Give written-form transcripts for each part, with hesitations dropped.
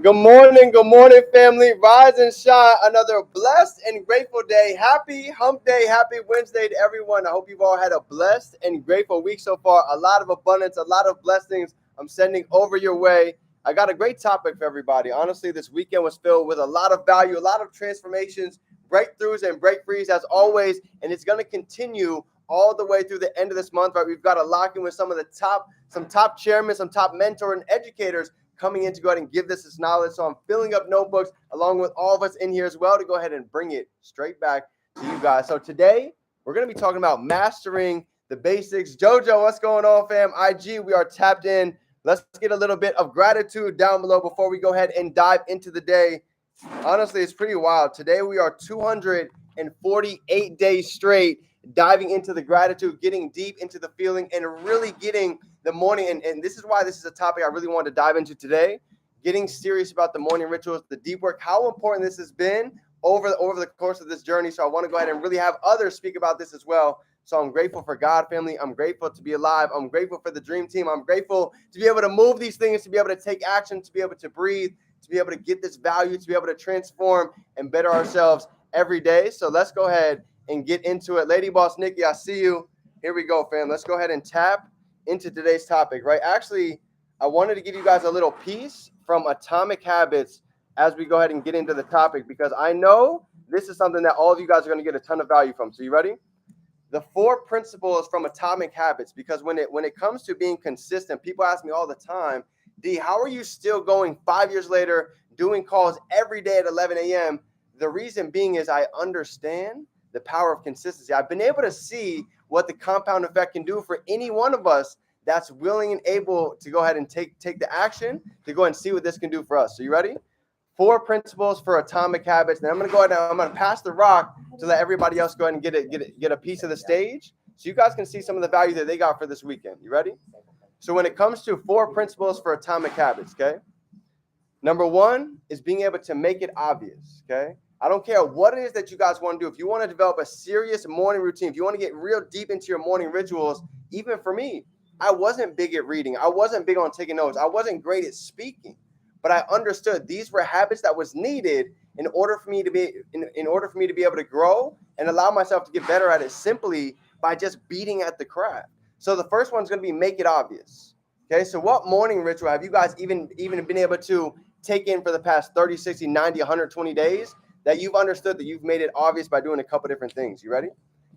Good morning, family. Rise and shine. Another blessed and grateful day. Happy hump day. Happy Wednesday to everyone. I hope you've all had a blessed and grateful week so far. A lot of abundance, a lot of blessings I'm sending over your way. I got a great topic for everybody. Honestly, this weekend was filled with a lot of value, a lot of transformations, breakthroughs, and breakthroughs as always. And it's going to continue all the way through the end of this month. Right, we've got to lock in with some top chairmen, some top mentor and educators coming in to go ahead and give this knowledge. So I'm filling up notebooks along with all of us in here as well to go ahead and bring it straight back to you guys. So today we're going to be talking about mastering the basics. Jojo, what's going on, fam? IG, we are tapped in. Let's get a little bit of gratitude down below before we go ahead and dive into the day. Honestly, it's pretty wild. Today we are 248 days straight diving into the gratitude, getting deep into the feeling, and really getting the morning. And this is why this is a topic I really wanted to dive into today. Getting serious about the morning rituals, the deep work, how important this has been over the course of this journey. So I want to go ahead and really have others speak about this as well. So I'm grateful for God, family. I'm grateful to be alive. I'm grateful for the dream team. I'm grateful to be able to move these things, to be able to take action, to be able to breathe, to be able to get this value, to be able to transform and better ourselves every day. So let's go ahead and get into it. Lady Boss Nikki, I see you. Here we go, fam. Let's go ahead and tap into today's topic, right? Actually, I wanted to give you guys a little piece from Atomic Habits as we go ahead and get into the topic, because I know this is something that all of you guys are going to get a ton of value from. So you ready? The 4 principles from Atomic Habits, because when it comes to being consistent, people ask me all the time, D, how are you still going 5 years later, doing calls every day at 11 a.m.? The reason being is I understand the power of consistency. I've been able to see what the compound effect can do for any one of us that's willing and able to go ahead and take the action to go and see what this can do for us. So you ready? 4 principles for Atomic Habits. Now I'm going to go ahead and I'm going to pass the rock to let everybody else go ahead and get a piece of the stage so you guys can see some of the value that they got for this weekend. You ready? So when it comes to 4 principles for Atomic Habits, okay? Number 1 is being able to make it obvious, okay? I don't care what it is that you guys want to do. If you want to develop a serious morning routine, if you want to get real deep into your morning rituals, even for me, I wasn't big at reading. I wasn't big on taking notes. I wasn't great at speaking, but I understood these were habits that was needed in order for me to be able to grow and allow myself to get better at it simply by just beating at the craft. So the first one's going to be make it obvious. Okay, so what morning ritual have you guys even been able to take in for the past 30, 60, 90, 120 days that you've understood that you've made it obvious by doing a couple different things? You ready?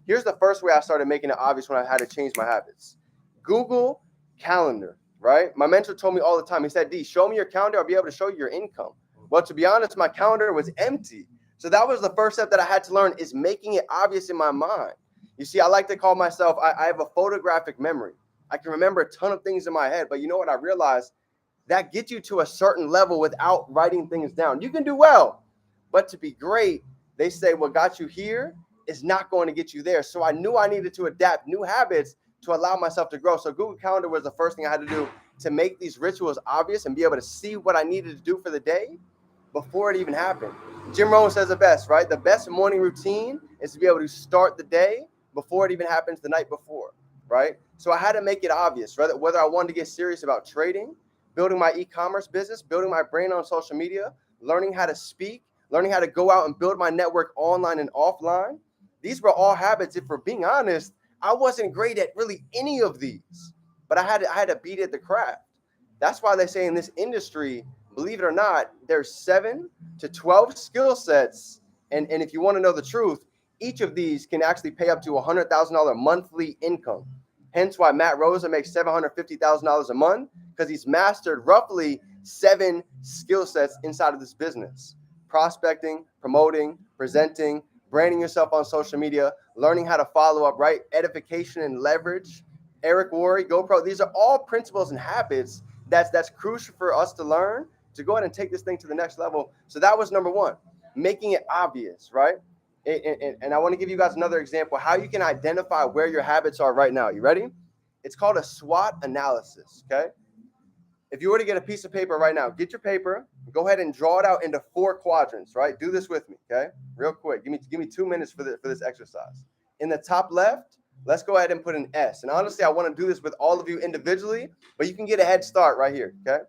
Here's the first way I started making it obvious when I had to change my habits. Google Calendar, right? My mentor told me all the time, he said, D, show me your calendar, I'll be able to show you your income. Well, to be honest, my calendar was empty. So that was the first step that I had to learn, is making it obvious in my mind. You see, I like to call myself, I have a photographic memory. I can remember a ton of things in my head, but you know what I realized? That gets you to a certain level without writing things down. You can do well, but to be great, they say what got you here is not going to get you there. So I knew I needed to adapt new habits to allow myself to grow. So Google Calendar was the first thing I had to do to make these rituals obvious and be able to see what I needed to do for the day before it even happened. Jim Rohn says the best, right? The best morning routine is to be able to start the day before it even happens the night before, right? So I had to make it obvious, whether I wanted to get serious about trading, building my e-commerce business, building my brand on social media, learning how to speak, learning how to go out and build my network online and offline. These were all habits. If we're being honest, I wasn't great at really any of these, but I had to beat at the craft. That's why they say in this industry, believe it or not, there's 7 to 12 skill sets. And if you want to know the truth, each of these can actually pay up to $100,000 monthly income. Hence why Matt Rosa makes $750,000 a month, because he's mastered roughly 7 skill sets inside of this business: prospecting, promoting, presenting, branding yourself on social media, learning how to follow up, right? Edification and leverage. Eric Worre, GoPro. These are all principles and habits that's crucial for us to learn to go ahead and take this thing to the next level. So that was number 1, making it obvious, right? And I want to give you guys another example how you can identify where your habits are right now. You ready? It's called a SWOT analysis, okay? If you were to get a piece of paper right now, get your paper, go ahead and draw it out into 4 quadrants, right? Do this with me, okay? Real quick. Give me 2 minutes for this exercise. In the top left, let's go ahead and put an S. And honestly, I want to do this with all of you individually, but you can get a head start right here, okay?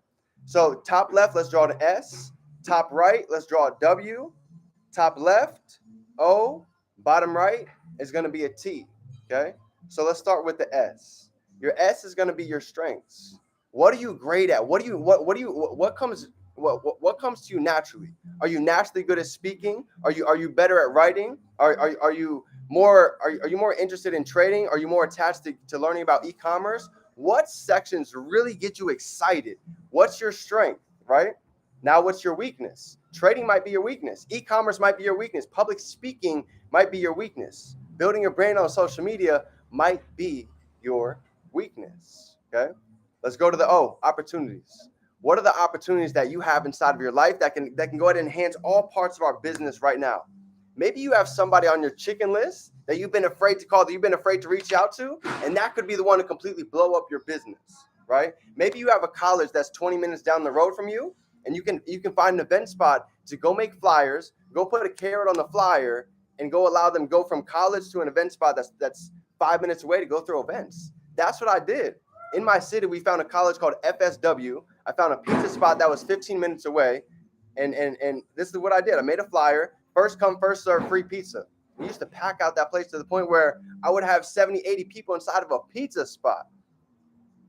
So top left, let's draw an S. Top right, let's draw a W. Top left, O. Bottom right is going to be a T. Okay. So let's start with the S. Your S is going to be your strengths. What are you great at? What comes to you naturally? Are you naturally good at speaking? Are you better at writing? Are you more interested in trading? Are you more attached to learning about e-commerce? What sections really get you excited? What's your strength, right? Now, what's your weakness? Trading might be your weakness. E-commerce might be your weakness. Public speaking might be your weakness. Building a brand on social media might be your weakness. Okay. Let's go to the O, opportunities. What are the opportunities that you have inside of your life that can go ahead and enhance all parts of our business right now? Maybe you have somebody on your chicken list that you've been afraid to call, that you've been afraid to reach out to, and that could be the one to completely blow up your business, right? Maybe you have a college that's 20 minutes down the road from you, and you can find an event spot to go make flyers, go put a carrot on the flyer, and go allow them to go from college to an event spot that's 5 minutes away to go through events. That's what I did. In my city, we found a college called FSW. I found a pizza spot that was 15 minutes away, and this is what I did. I made a flyer. First come, first serve, free pizza. We used to pack out that place to the point where I would have 70, 80 people inside of a pizza spot.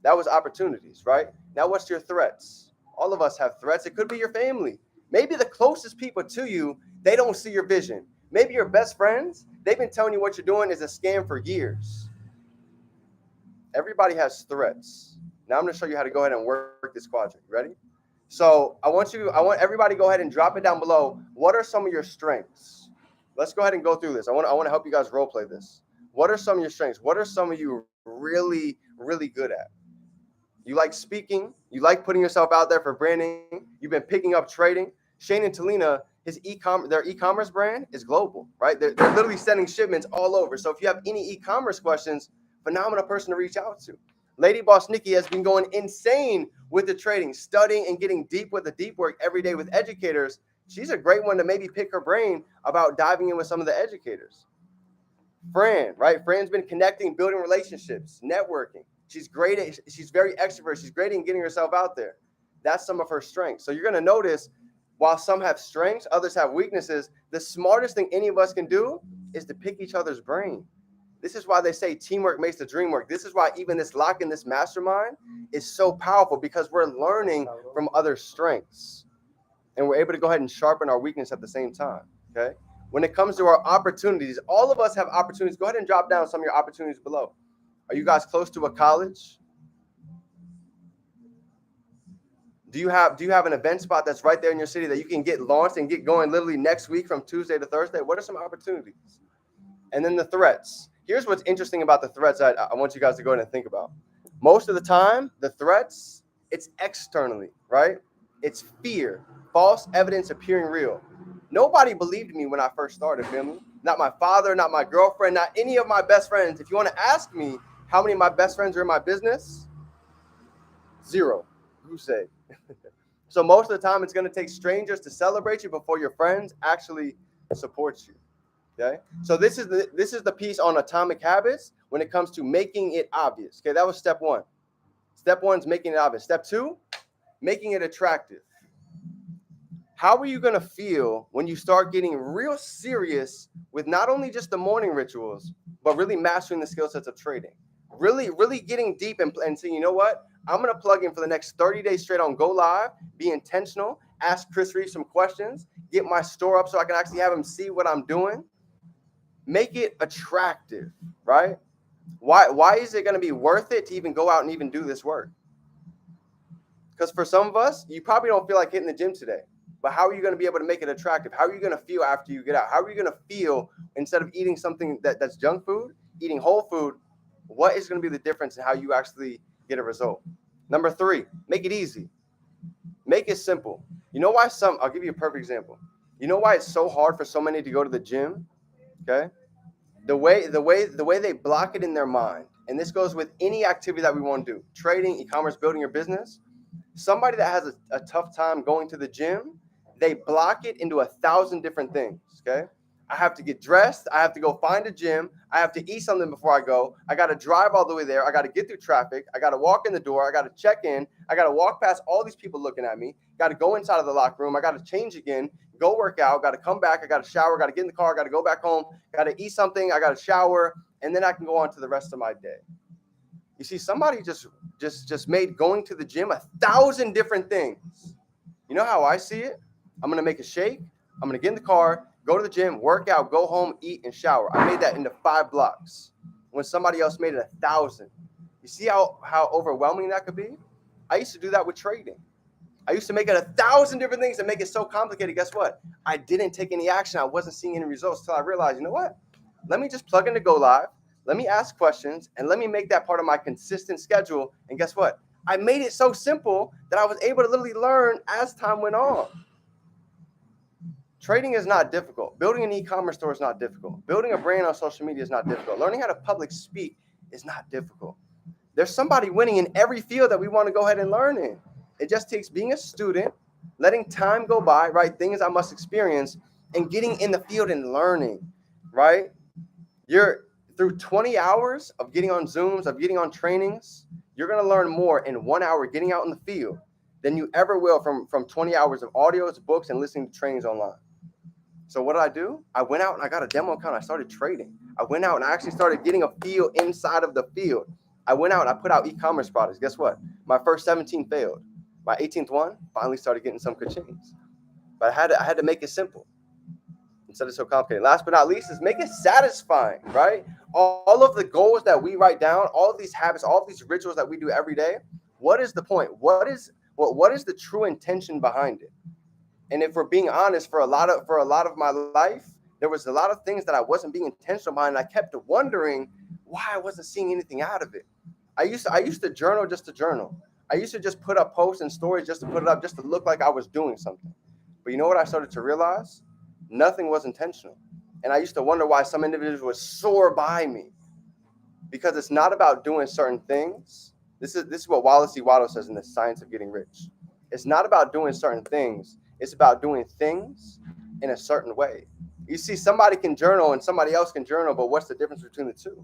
That was opportunities, right? Now, what's your threats? All of us have threats. It could be your family. Maybe the closest people to you, they don't see your vision. Maybe your best friends, they've been telling you what you're doing is a scam for years. Everybody has threats. Now I'm going to show you how to go ahead and work this quadrant. Ready? So I want everybody to go ahead and drop it down below. What are some of your strengths? Let's go ahead and go through this. I want to help you guys role play this. What are some of your strengths? What are some of you really, really good at? You like speaking. You like putting yourself out there for branding. You've been picking up trading. Shane and Talina, their e-commerce brand is global, right? They're literally sending shipments all over. So if you have any e-commerce questions, phenomenal person to reach out to. Lady Boss Nikki has been going insane with the trading, studying and getting deep with the deep work every day with educators. She's a great one to maybe pick her brain about diving in with some of the educators. Fran, right? Fran's been connecting, building relationships, networking. She's very extrovert. She's great in getting herself out there. That's some of her strengths. So you're going to notice, while some have strengths, others have weaknesses. The smartest thing any of us can do is to pick each other's brain. This is why they say teamwork makes the dream work. This is why even this lock-in, this mastermind is so powerful, because we're learning from other strengths. And we're able to go ahead and sharpen our weakness at the same time, okay? When it comes to our opportunities, all of us have opportunities. Go ahead and drop down some of your opportunities below. Are you guys close to a college? Do you have an event spot that's right there in your city that you can get launched and get going literally next week from Tuesday to Thursday? What are some opportunities? And then the threats. Here's what's interesting about the threats I want you guys to go ahead and think about. Most of the time, the threats, it's externally, right? It's fear, false evidence appearing real. Nobody believed me when I first started, family. Not my father, not my girlfriend, not any of my best friends. If you want to ask me how many of my best friends are in my business, 0. Who say? So most of the time, it's going to take strangers to celebrate you before your friends actually support you. Okay, so this is the piece on atomic habits when it comes to making it obvious. Okay, that was step 1. Step 1 is making it obvious. Step 2, making it attractive. How are you going to feel when you start getting real serious with not only just the morning rituals, but really mastering the skill sets of trading? Really getting deep and saying, you know what? I'm going to plug in for the next 30 days straight on Go Live, be intentional, ask Chris Reeves some questions, get my store up so I can actually have him see what I'm doing. Make it attractive, right? Why is it going to be worth it to even go out and even do this work? Because for some of us, you probably don't feel like hitting the gym today. But how are you going to be able to make it attractive? How are you going to feel after you get out? How are you going to feel instead of eating something that's junk food, eating whole food? What is going to be the difference in how you actually get a result? Number 3, make it easy. Make it simple. You know why I'll give you a perfect example. You know why it's so hard for so many to go to the gym? Okay? The way they block it in their mind, and this goes with any activity that we want to do, trading, e-commerce, building your business. Somebody that has a tough time going to the gym, they block it into 1,000 different things, okay? I have to get dressed. I have to go find a gym. I have to eat something before I go. I got to drive all the way there. I got to get through traffic. I got to walk in the door. I got to check in. I got to walk past all these people looking at me. Got to go inside of the locker room. I got to change again, go work out. Got to come back. I got to shower. Got to get in the car. Got to go back home. Got to eat something. I got to shower. And then I can go on to the rest of my day. You see, somebody just made going to the gym 1,000 different things. You know how I see it? I'm going to make a shake. I'm going to get in the car, go to the gym, work out, go home, eat, and shower. I made that into 5 blocks when somebody else made it 1,000. You see how overwhelming that could be? I used to do that with trading. I used to make it 1,000 different things and make it so complicated. Guess what? I didn't take any action. I wasn't seeing any results until I realized, you know what? Let me just plug into Go Live. Let me ask questions, and let me make that part of my consistent schedule. And guess what? I made it so simple that I was able to literally learn as time went on. Trading is not difficult. Building an e-commerce store is not difficult. Building a brand on social media is not difficult. Learning how to public speak is not difficult. There's somebody winning in every field that we want to go ahead and learn in. It just takes being a student, letting time go by, right? Things I must experience, and getting in the field and learning, right? You're through 20 hours of getting on Zooms, of getting on trainings, you're going to learn more in 1 hour getting out in the field than you ever will from 20 hours of audios, books, and listening to trainings online. So what did I do? I went out and I got a demo account. I started trading. I went out and I actually started getting a feel inside of the field. I went out and I put out e-commerce products. Guess what? My first 17 failed. My 18th one finally started getting some ka-chings. But I had to make it simple instead of so complicated. Last but not least is make it satisfying, right? All of the goals that we write down, all of these habits, all of these rituals that we do every day, what is the point? What is the true intention behind it? And if we're being honest, for a lot of my life, there was a lot of things that I wasn't being intentional behind, and I kept wondering why I wasn't seeing anything out of it. I used to journal just to journal. I used to just put up posts and stories just to put it up, just to look like I was doing something. But you know what I started to realize? Nothing was intentional. And I used to wonder why some individuals would soar by me. Because it's not about doing certain things. This is what Wallace E. Waddle says in The Science of Getting Rich. It's not about doing certain things. It's about doing things in a certain way. You see, somebody can journal and somebody else can journal, but what's the difference between the two?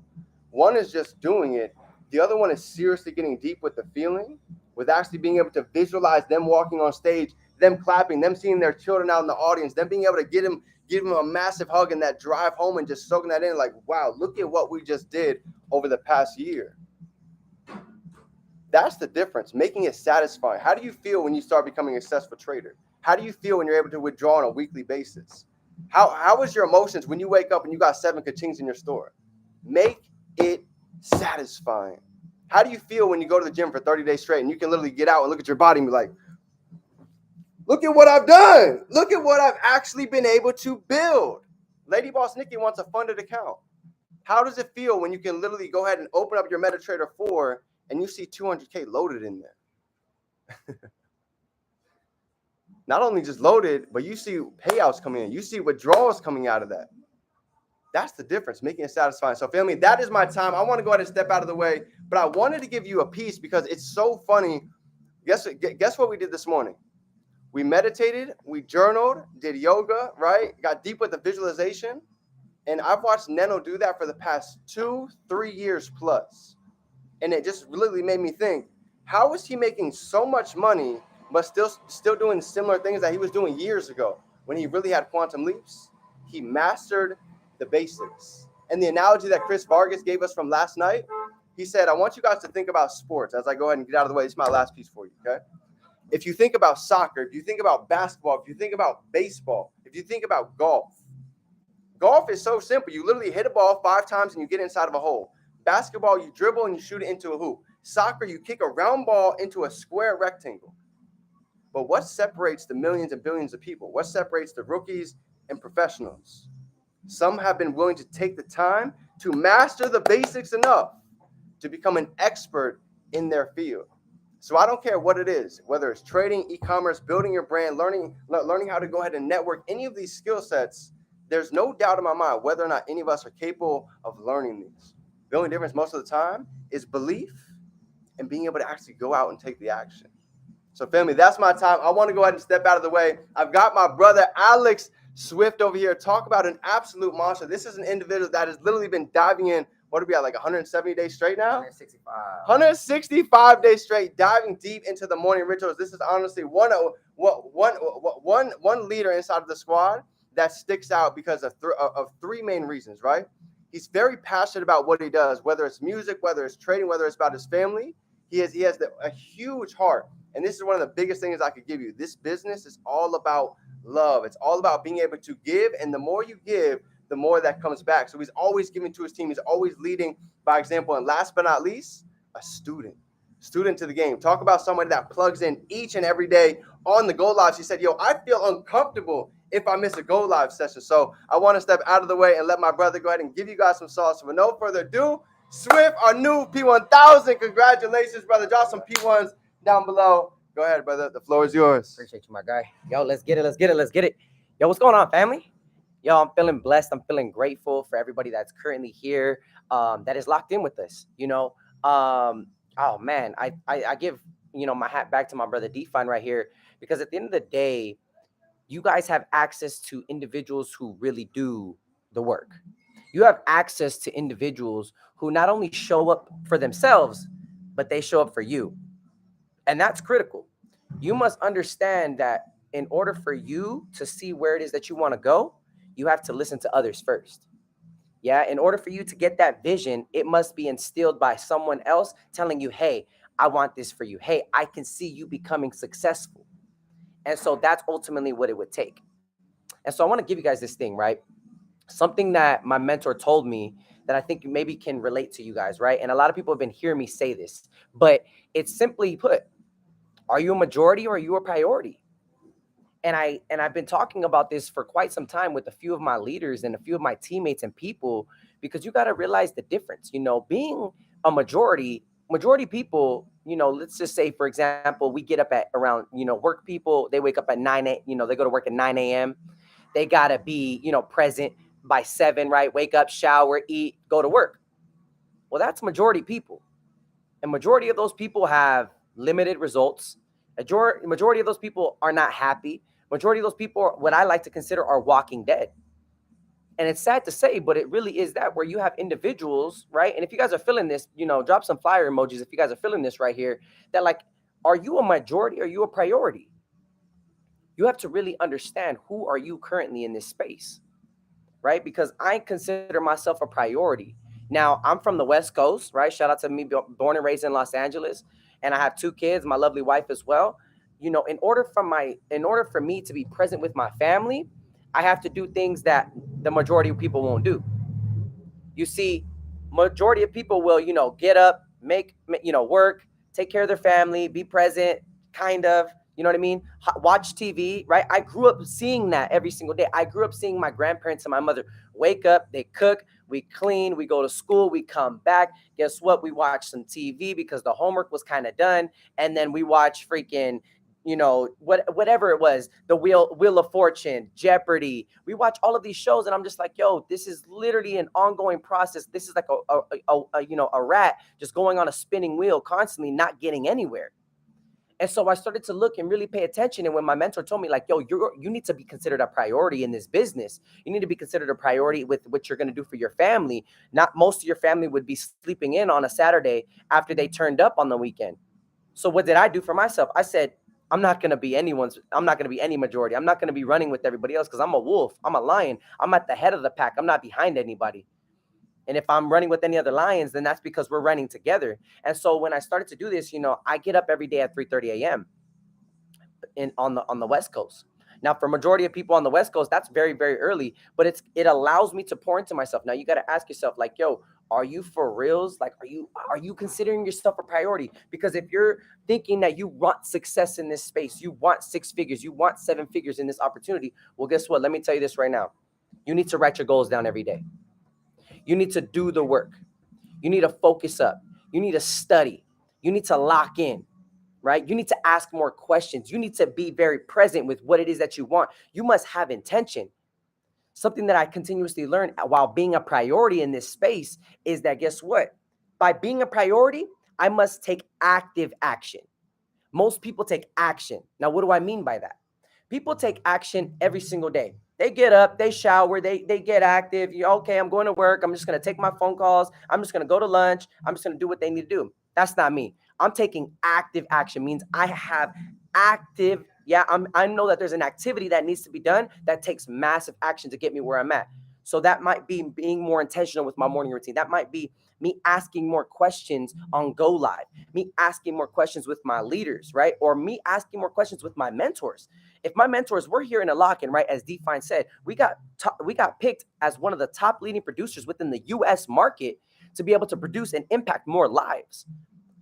One is just doing it. The other one is seriously getting deep with the feeling, with actually being able to visualize them walking on stage, them clapping, them seeing their children out in the audience, them being able to give them a massive hug and that drive home and just soaking that in like, wow, look at what we just did over the past year. That's the difference, making it satisfying. How do you feel when you start becoming a successful trader? How do you feel when you're able to withdraw on a weekly basis? How is your emotions when you wake up and you got 7 ka-chings in your store? Make it satisfying. How do you feel when you go to the gym for 30 days straight and you can literally get out and look at your body and be like, look at what I've done. Look at what I've actually been able to build. Lady Boss Nikki wants a funded account. How does it feel when you can literally go ahead and open up your MetaTrader 4 and you see 200K loaded in there? Not only just loaded, but you see payouts coming in. You see withdrawals coming out of that. That's the difference, making it satisfying. So family, that is my time. I want to go ahead and step out of the way, but I wanted to give you a piece because it's so funny. Guess what we did this morning? We meditated, we journaled, did yoga, right? Got deep with the visualization. And I've watched Neno do that for the past 2-3 years plus. And it just really made me think, how is he making so much money but still doing similar things that he was doing years ago when he really had quantum leaps? He mastered the basics. And the analogy that Chris Vargas gave us from last night, he said, I want you guys to think about sports as I go ahead and get out of the way. This is my last piece for you, okay? If you think about soccer, if you think about basketball, if you think about baseball, if you think about golf is so simple. You literally hit a ball 5 times and you get inside of a hole. Basketball, you dribble and you shoot it into a hoop. Soccer, you kick a round ball into a square rectangle. But what separates the millions and billions of people? What separates the rookies and professionals? Some have been willing to take the time to master the basics enough to become an expert in their field. So I don't care what it is, whether it's trading, e-commerce, building your brand, learning how to go ahead and network, any of these skill sets, there's no doubt in my mind whether or not any of us are capable of learning these. The only difference most of the time is belief and being able to actually go out and take the action. So family, that's my time. I want to go ahead and step out of the way. I've got my brother Alex Swift over here. Talk about an absolute monster. This is an individual that has literally been diving in. What are we at, like 170 days straight now? 165 days straight, diving deep into the morning rituals. This is honestly one leader inside of the squad that sticks out because of three main reasons, right? He's very passionate about what he does, whether it's music, whether it's trading, whether it's about his family. He has a huge heart. And this is one of the biggest things I could give you. This business is all about love. It's all about being able to give. And the more you give, the more that comes back. So he's always giving to his team. He's always leading by example. And last but not least, a student to the game. Talk about somebody that plugs in each and every day on the Go Lives. He said, yo, I feel uncomfortable if I miss a Go Live session. So I want to step out of the way and let my brother go ahead and give you guys some sauce. So with no further ado, Swift, our new P1000. Congratulations, brother. Drop some P1s down below. Go ahead, brother. The floor is yours. Appreciate you, my guy. Yo, let's get it. Yo, what's going on, family? Yo, I'm feeling blessed. I'm feeling grateful for everybody that's currently here, that is locked in with us. Oh man, I give my hat back to my brother Define right here, because at the end of the day, you guys have access to individuals who really do the work. You have access to individuals who not only show up for themselves, but they show up for you. And that's critical. You must understand that in order for you to see where it is that you want to go, you have to listen to others first. Yeah. In order for you to get that vision, it must be instilled by someone else telling you, hey, I want this for you. Hey, I can see you becoming successful. And so that's ultimately what it would take. And so I want to give you guys this thing, right? Something that my mentor told me that I think maybe can relate to you guys, right? And a lot of people have been hearing me say this, but it's simply put, are you a majority or are you a priority? And I've been talking about this for quite some time with a few of my leaders and a few of my teammates and people, because you got to realize the difference. Being a majority people, let's just say, for example, we get up at around, work people, they wake up at 9 a.m., they go to work at 9 a.m. They got to be, present by 7, right? Wake up, shower, eat, go to work. Well, that's majority people. And majority of those people have limited results. Majority of those people are not happy. Majority of those people, what I like to consider, are walking dead. And it's sad to say, but it really is that, where you have individuals, right? And if you guys are feeling this, drop some fire emojis if you guys are feeling this right here, that like, are you a majority or are you a priority? You have to really understand, who are you currently in this space, right? Because I consider myself a priority. Now, I'm from the West Coast, right? Shout out to me, born and raised in Los Angeles. And I have 2 kids, my lovely wife as well. In order for me to be present with my family, I have to do things that the majority of people won't do. You see, majority of people will, get up, make, work, take care of their family, be present, kind of, you know what I mean? Watch TV, right? I grew up seeing that every single day. I grew up seeing my grandparents and my mother wake up, they cook, we clean, we go to school, we come back. Guess what? We watch some TV because the homework was kind of done. And then we watch freaking, whatever it was, the Wheel of Fortune, Jeopardy. We watch all of these shows, and I'm just like, yo, this is literally an ongoing process. This is like a rat just going on a spinning wheel, constantly not getting anywhere. And so I started to look and really pay attention. And when my mentor told me, like, yo, you need to be considered a priority in this business. You need to be considered a priority with what you're going to do for your family. Not most of your family would be sleeping in on a Saturday after they turned up on the weekend. So what did I do for myself? I said, I'm not going to be any majority. I'm not going to be running with everybody else, because I'm a wolf. I'm a lion. I'm at the head of the pack. I'm not behind anybody. And if I'm running with any other lions, then that's because we're running together. And so when I started to do this, I get up every day at 3:30 a.m. on the West Coast. Now, for majority of people on the West Coast, that's very, very early, but it allows me to pour into myself. Now, you got to ask yourself, like, yo, are you for reals? Like, are you considering yourself a priority? Because if you're thinking that you want success in this space, you want 6 figures, you want 7 figures in this opportunity, well, guess what? Let me tell you this right now. You need to write your goals down every day. You need to do the work. You need to focus up. You need to study. You need to lock in, right? You need to ask more questions. You need to be very present with what it is that you want. You must have intention. Something that I continuously learn while being a priority in this space is that, guess what? By being a priority, I must take active action. Most people take action. Now, what do I mean by that? People take action every single day. They get up, they shower, they get active. Okay, I'm going to work. I'm just going to take my phone calls. I'm just going to go to lunch. I'm just going to do what they need to do. That's not me. I'm taking active action. Means I have active. Yeah, I know that there's an activity that needs to be done that takes massive action to get me where I'm at. So that might be being more intentional with my morning routine. That might be me asking more questions on Go Live, me asking more questions with my leaders, right? Or me asking more questions with my mentors. If my mentors were here in a lock-in, right, as Define said, we got picked as one of the top leading producers within the U.S. market to be able to produce and impact more lives.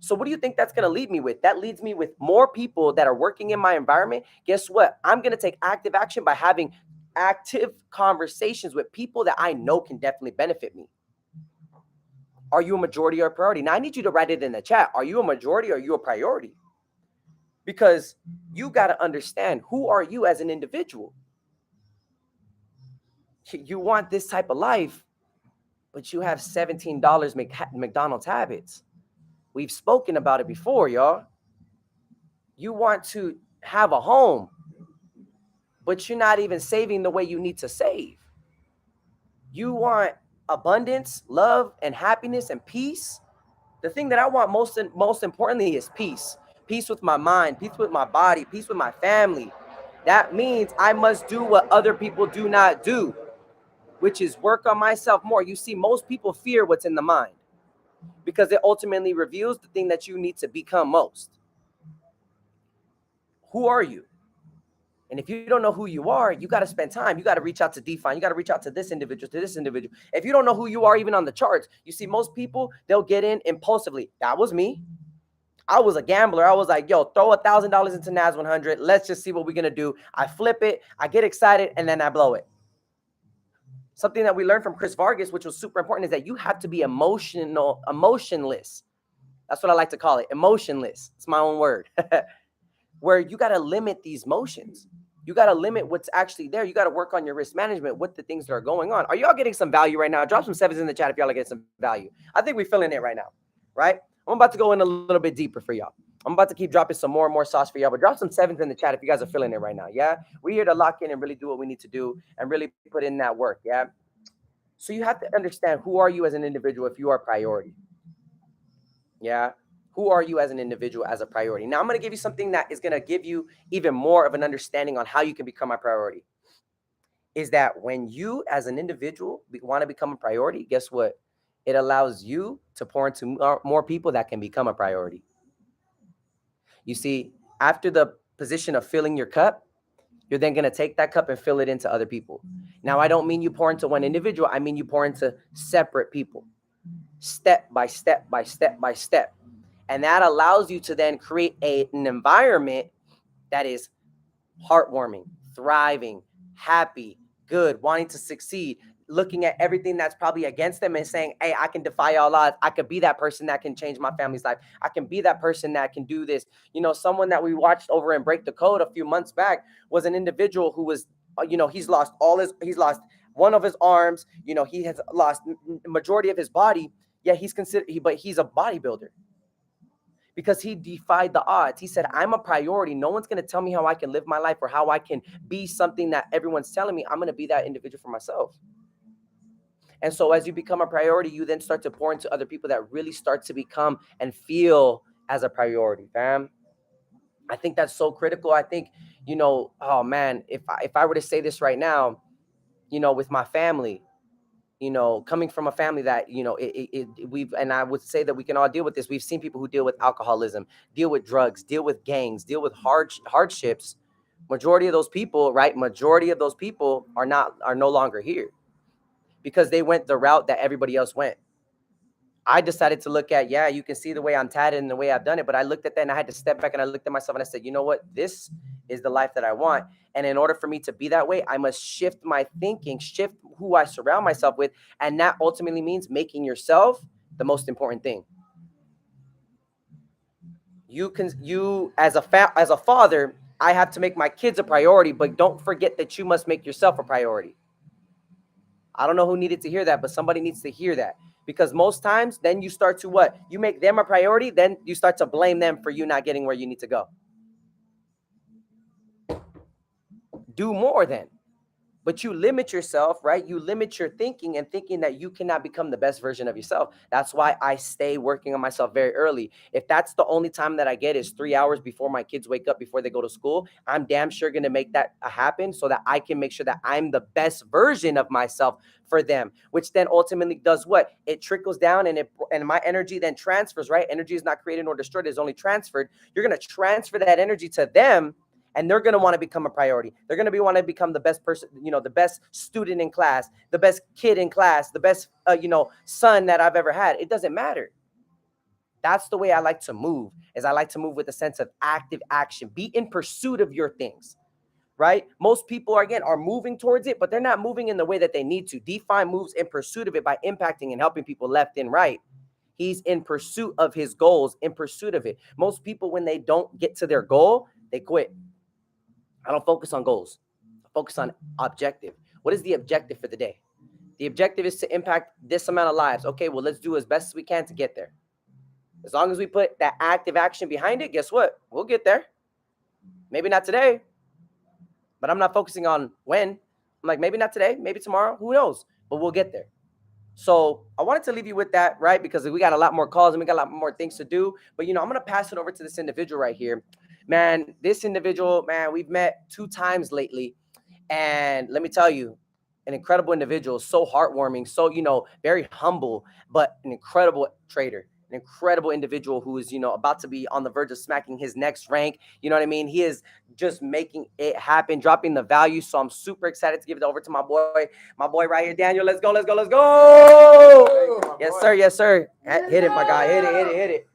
So what do you think that's going to lead me with? That leads me with more people that are working in my environment. Guess what? I'm going to take active action by having active conversations with people that I know can definitely benefit me. Are you a majority or a priority? Now I need you to write it in the chat. Are you a majority or are you a priority? Because you got to understand, who are you as an individual? You want this type of life, but you have $17 McDonald's habits. We've spoken about it before, y'all. You want to have a home, but you're not even saving the way you need to save. You want abundance, love, and happiness and peace. The thing that I want most importantly is peace. Peace with my mind, peace with my body, peace with my family. That means I must do what other people do not do, which is work on myself more. You see, most people fear what's in the mind because it ultimately reveals the thing that you need to become most. Who are you? And if you don't know who you are, you got to spend time. You got to reach out to Define. You got to reach out to this individual, to this individual. If you don't know who you are, even on the charts, you see most people, they'll get in impulsively. That was me. I was a gambler. I was like, yo, throw $1,000 into NAS 100. Let's just see what we're going to do. I flip it. I get excited, and then I blow it. Something that we learned from Chris Vargas, which was super important, is that you have to be emotionless. That's what I like to call it, emotionless. It's my own word. Where you got to limit these motions. You got to limit what's actually there. You got to work on your risk management with the things that are going on. Are y'all getting some value right now? Drop some sevens in the chat if y'all are getting some value. I think we're feeling it right now, right? I'm about to go in a little bit deeper for y'all. I'm about to keep dropping some more and more sauce for y'all, but drop some sevens in the chat if you guys are feeling it right now, yeah? We're here to lock in and really do what we need to do and really put in that work, yeah? So you have to understand, who are you as an individual if you are a priority, yeah? Who are you as an individual as a priority? Now, I'm going to give you something that is going to give you even more of an understanding on how you can become a priority. Is that when you as an individual want to become a priority, guess what? It allows you to pour into more people that can become a priority. You see, after the position of filling your cup, you're then going to take that cup and fill it into other people. Now, I don't mean you pour into one individual. I mean you pour into separate people, step by step by step by step. And that allows you to then create an environment that is heartwarming, thriving, happy, good, wanting to succeed, looking at everything that's probably against them and saying, hey, I can defy all odds. I could be that person that can change my family's life. I can be that person that can do this. You know, someone that we watched over in Break the Code a few months back was an individual who was, he's lost one of his arms. He has lost majority of his body. Yeah, but he's a bodybuilder. Because he defied the odds. He said, I'm a priority. No one's going to tell me how I can live my life or how I can be something that everyone's telling me. I'm going to be that individual for myself. And so as you become a priority, you then start to pour into other people that really start to become and feel as a priority, fam. I think that's so critical. I think, oh man, if I were to say this right now, with my family, coming from a family that, and I would say that we can all deal with this. We've seen people who deal with alcoholism, deal with drugs, deal with gangs, deal with hardships. Majority of those people, right? Majority of those people are no longer here because they went the route that everybody else went. I decided to look at, you can see the way I'm tatted and the way I've done it, but I looked at that and I had to step back and I looked at myself and I said, you know what? This is the life that I want. And in order for me to be that way, I must shift my thinking, shift who I surround myself with. And that ultimately means making yourself the most important thing. You as a father, I have to make my kids a priority, but don't forget that you must make yourself a priority. I don't know who needed to hear that, but somebody needs to hear that. Because most times, then you start to what? You make them a priority, then you start to blame them for you not getting where you need to go. Do more then. But you limit yourself, right? You limit your thinking and thinking that you cannot become the best version of yourself. That's why I stay working on myself very early. If that's the only time that I get is 3 hours before my kids wake up, before they go to school, I'm damn sure going to make that happen so that I can make sure that I'm the best version of myself for them, which then ultimately does what? It trickles down, and my energy then transfers, right? Energy is not created nor destroyed, it's only transferred. You're going to transfer that energy to them, and they're going to want to become a priority. They're going to want to become the best person, the best student in class, the best kid in class, the best, son that I've ever had. It doesn't matter. That's the way I like to move, is I like to move with a sense of active action. Be in pursuit of your things, right? Most people are moving towards it, but they're not moving in the way that they need to. DeFi moves in pursuit of it by impacting and helping people left and right. He's in pursuit of his goals, in pursuit of it. Most people, when they don't get to their goal, they quit. I don't focus on goals. I focus on objective. What is the objective for the day? The objective is to impact this amount of lives. Okay, well, let's do as best as we can to get there. As long as we put that active action behind it, guess what? We'll get there. Maybe not today, but I'm not focusing on when. I'm like, maybe not today, maybe tomorrow, who knows? But we'll get there. So I wanted to leave you with that, right? Because we got a lot more calls and we got a lot more things to do. But, I'm going to pass it over to this individual right here. Man, this individual, man, we've met 2 times lately. And let me tell you, an incredible individual, so heartwarming, so, very humble, but an incredible trader, an incredible individual who is, about to be on the verge of smacking his next rank. You know what I mean? He is just making it happen, dropping the value. So I'm super excited to give it over to my boy right here, Daniel. Let's go, let's go, let's go. Yes, sir. Yes, sir. Hit it, my guy. Hit it.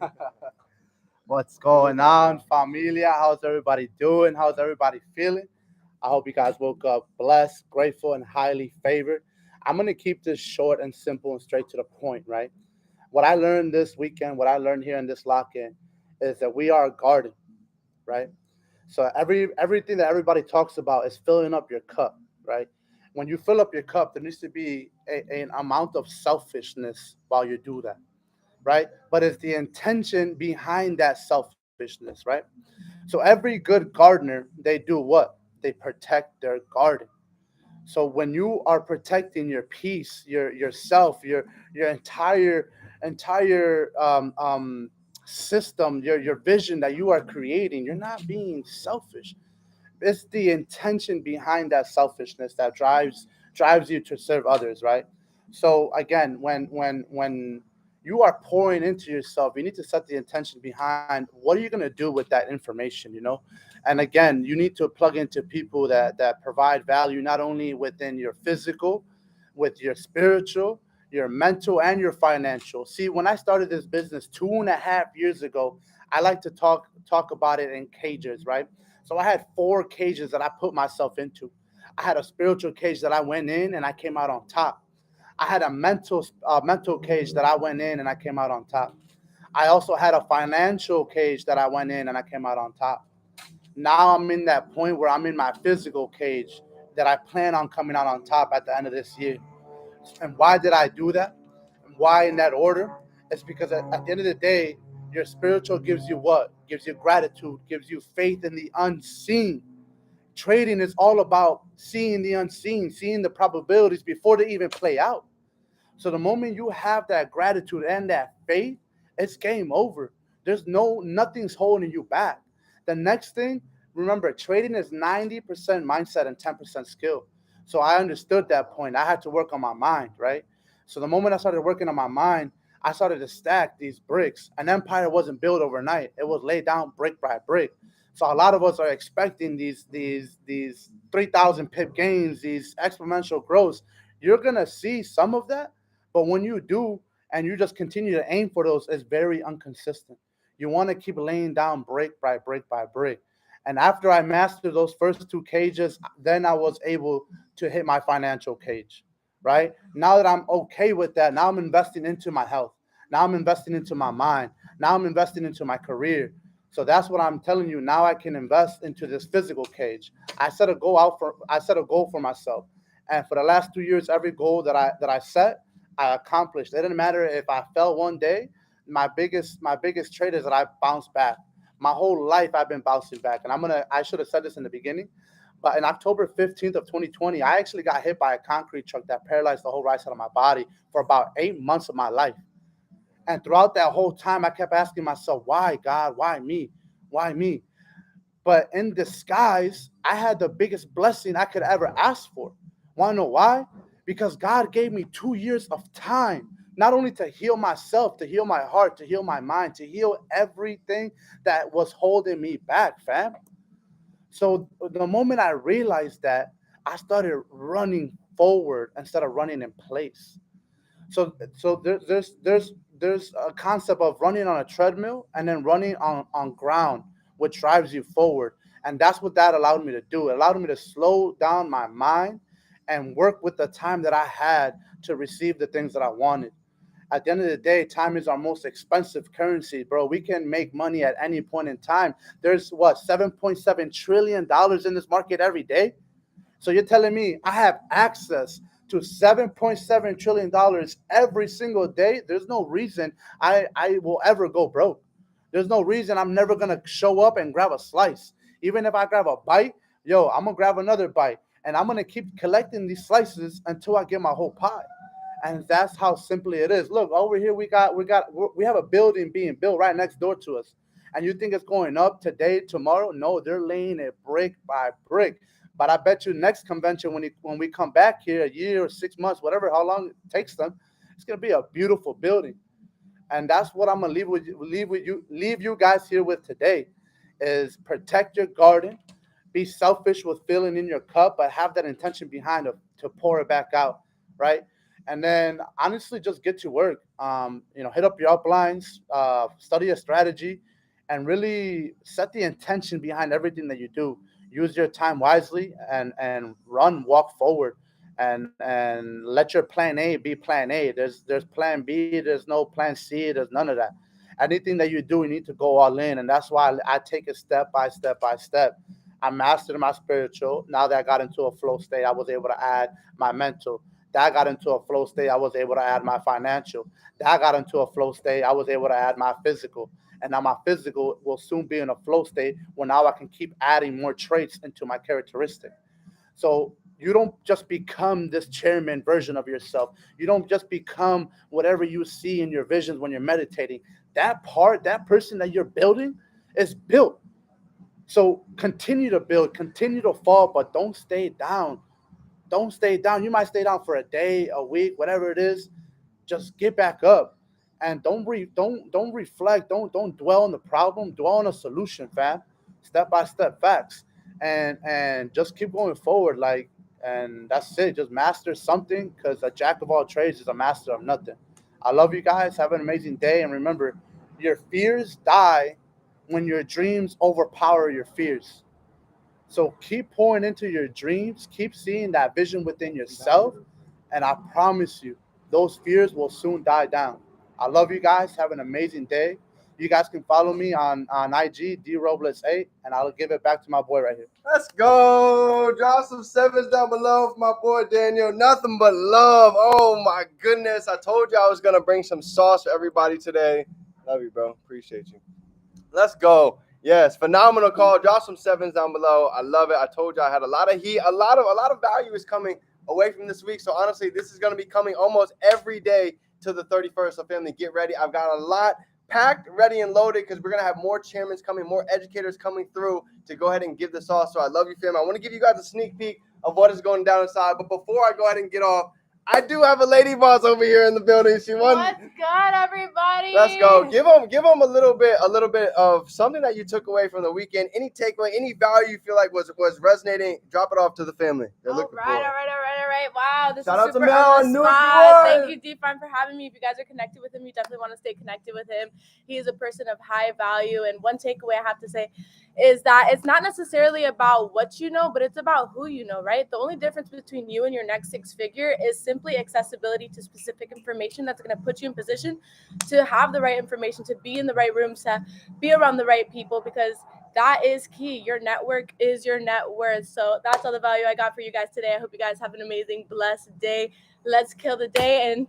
What's going on, familia? How's everybody doing? How's everybody feeling? I hope you guys woke up blessed, grateful, and highly favored. I'm going to keep this short and simple and straight to the point, right? What I learned this weekend, what I learned here in this lock-in, is that we are a garden, right? So everything that everybody talks about is filling up your cup, right? When you fill up your cup, there needs to be an amount of selfishness while you do that, right? But it's the intention behind that selfishness, right? So every good gardener, they do what? They protect their garden. So when you are protecting your peace, yourself, your entire system, your vision that you are creating, you're not being selfish. It's the intention behind that selfishness that drives you to serve others, right? So again, when you are pouring into yourself, you need to set the intention behind what are you going to do with that information. And again, you need to plug into people that provide value not only within your physical, with your spiritual, your mental, and your financial. See, when I started this business 2.5 years ago, I like to talk about it in cages, right? So I had 4 cages that I put myself into. I had a spiritual cage that I went in and I came out on top. I had a mental cage that I went in and I came out on top. I also had a financial cage that I went in and I came out on top. Now I'm in that point where I'm in my physical cage that I plan on coming out on top at the end of this year. And why did I do that? And why in that order? It's because at the end of the day, your spiritual gives you what? Gives you gratitude, gives you faith in the unseen. Trading is all about seeing the unseen, seeing the probabilities before they even play out. So the moment you have that gratitude and that faith, it's game over. Nothing's holding you back. The next thing, remember, trading is 90% mindset and 10% skill. So I understood that point. I had to work on my mind, right? So the moment I started working on my mind, I started to stack these bricks. An empire wasn't built overnight. It was laid down brick by brick. So a lot of us are expecting these 3,000 pip gains, these exponential growths. You're gonna see some of that, but when you do, and you just continue to aim for those, it's very inconsistent. You want to keep laying down brick by brick by brick. And after I mastered those first 2 cages, then I was able to hit my financial cage, right? Now that I'm okay with that, now I'm investing into my health. Now I'm investing into my mind. Now I'm investing into my career. So that's what I'm telling you. Now I can invest into this physical cage. I set a goal for myself. And for the last 2 years, every goal that I set, I accomplished. It didn't matter if I fell one day. My biggest trait is that I bounce back. My whole life I've been bouncing back. And I should have said this in the beginning. But in October 15th of 2020, I actually got hit by a concrete truck that paralyzed the whole right side of my body for about 8 months of my life. And throughout that whole time, I kept asking myself, why, God? Why me? Why me? But in disguise, I had the biggest blessing I could ever ask for. Want to know why? Because God gave me 2 years of time, not only to heal myself, to heal my heart, to heal my mind, to heal everything that was holding me back, fam. So the moment I realized that, I started running forward instead of running in place. So there's a concept of running on a treadmill and then running on ground, which drives you forward. And that's what that allowed me to do. It allowed me to slow down my mind and work with the time that I had to receive the things that I wanted. At the end of the day, time is our most expensive currency, bro. We can make money at any point in time. There's what, $7.7 trillion in this market every day. So you're telling me I have access to $7.7 trillion every single day? There's no reason I will ever go broke. There's no reason I'm never gonna show up and grab a slice. Even if I grab a bite, yo, I'm gonna grab another bite. And I'm gonna keep collecting these slices until I get my whole pie. And that's how simply it is. Look, over here we have a building being built right next door to us. And you think it's going up today, tomorrow? No, they're laying it brick by brick. But I bet you next convention, when we come back here, a year or 6 months, whatever, how long it takes them, it's gonna be a beautiful building. And that's what I'm gonna leave you guys here with today, is protect your garden, be selfish with filling in your cup, but have that intention behind it to pour it back out, right? And then honestly, just get to work. Hit up your uplines, study a strategy, and really set the intention behind everything that you do. Use your time wisely and walk forward, and let your plan A be plan A. There's plan B. There's no plan C. There's none of that. Anything that you do, you need to go all in, and that's why I take it step by step by step. I mastered my spiritual. Now that I got into a flow state, I was able to add my mental. That I got into a flow state, I was able to add my financial. That I got into a flow state, I was able to add my physical. And now my physical will soon be in a flow state where now I can keep adding more traits into my characteristic. So you don't just become this chairman version of yourself. You don't just become whatever you see in your visions when you're meditating. That person that you're building is built. So continue to build, continue to fall, but don't stay down. Don't stay down. You might stay down for a day, a week, whatever it is. Just get back up, and don't reflect. Don't dwell on the problem. Dwell on a solution, fam. Step by step facts, and just keep going forward. And that's it. Just master something, because a jack of all trades is a master of nothing. I love you guys. Have an amazing day, and remember, your fears die when your dreams overpower your fears. So keep pouring into your dreams, keep seeing that vision within yourself, and I promise you, those fears will soon die down. I love you guys. Have an amazing day. You guys can follow me on IG, DRobles8, and I'll give it back to my boy right here. Let's go. Drop some sevens down below for my boy Daniel. Nothing but love. Oh my goodness. I told you I was gonna bring some sauce for everybody today. Love you, bro. Appreciate you. Let's go. Yes, phenomenal call. Drop some sevens down below. I love it. I told you I had a lot of heat. A lot of value is coming away from this week. So honestly, this is going to be coming almost every day to the 31st. So family, get ready. I've got a lot packed, ready, and loaded, because we're going to have more chairmans coming, more educators coming through to go ahead and give this off. So I love you, fam. I want to give you guys a sneak peek of what is going down inside. But before I go ahead and get off, I do have a lady boss over here in the building. She won. What's good, everybody? Let's go. Give them a little bit of something that you took away from the weekend. Any takeaway, any value you feel like was resonating. Drop it off to the family. They're looking for it. All right. Wow, this Shout is out to super Mel on on the New spot. York. Thank you, D-Fine, for having me. If you guys are connected with him, you definitely want to stay connected with him. He is a person of high value. And one takeaway I have to say is that it's not necessarily about what you know, but it's about who you know, right? The only difference between you and your next six figure is simply accessibility to specific information that's going to put you in position to have the right information, to be in the right rooms, to be around the right people, because that is key. Your network is your net worth. So that's all the value I got for you guys today. I hope you guys have an amazing, blessed day. Let's kill the day and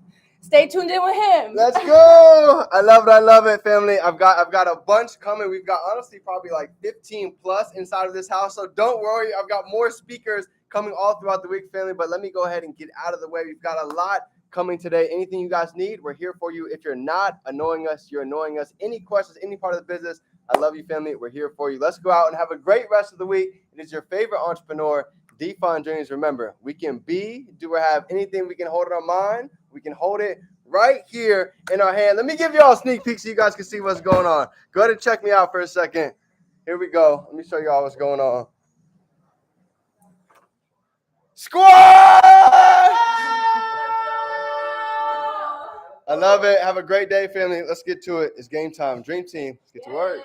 stay tuned in with him. Let's go. I love it, family. I've got a bunch coming. We've got honestly probably like 15 plus inside of this house. So don't worry. I've got more speakers coming all throughout the week, family. But let me go ahead and get out of the way. We've got a lot coming today. Anything you guys need, we're here for you. If you're not annoying us, you're annoying us. Any questions, any part of the business, I love you, family. We're here for you. Let's go out and have a great rest of the week. It is your favorite entrepreneur, Define Dreams. Remember, we can be, do, or have anything we can hold in our mind. We can hold it right here in our hand. Let me give y'all a sneak peek so you guys can see what's going on. Go ahead and check me out for a second. Here we go. Let me show y'all what's going on. Squad! I love it. Have a great day, family. Let's get to it. It's game time. Dream team. Let's get to work.